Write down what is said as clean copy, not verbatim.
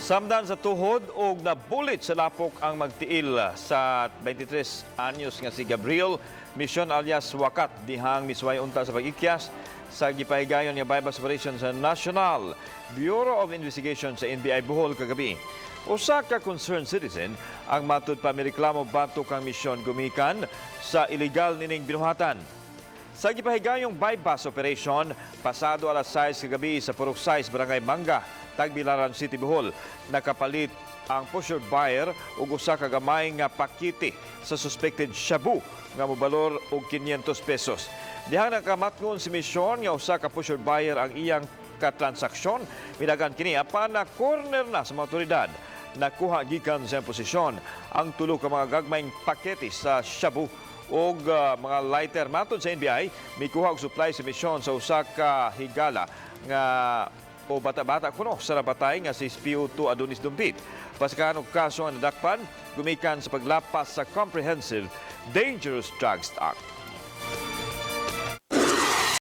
Samdan sa tuhod o nabulit sa lapok ang magtiil sa 23 anyos nga si Gabriel Mission alias Wakat dihang misway unta sa pag-ikyas sa gipahigayon nga Buybust operation sa National Bureau of Investigation sa NBI-Bohol kagabi. Usa ka concerned citizen ang matud pa mireklamo batok kang misyon gumikan sa illegal nining binuhatan. Sa gipahigayong Buybust operation, pasado alas 6 kagabi sa Purok 6, Barangay Manga, Tagbilaran City, Bohol, nakapalit ang pusher buyer ug usa ka gamay nga pakiti sa suspected shabu nga mobalor og 500 pesos. Dihang nakamatngon si misyon nga usa ka pusher buyer ang iyang katransaksyon, minagan kini apan na corner na sa mga otoridad. Nakuha gikan sa posisyon ang tulo ka mga gagmayng pakete sa shabu o mga lighter. Matod sa NBI, may kuha og supply sa misyon sa usa ka higala nga o bata-bata kuno sa nabatay nga si SPO2 Adonis Dumpit. Paskan og kaso ang nadakpan, gumikan sa paglapas sa Comprehensive Dangerous Drugs Act.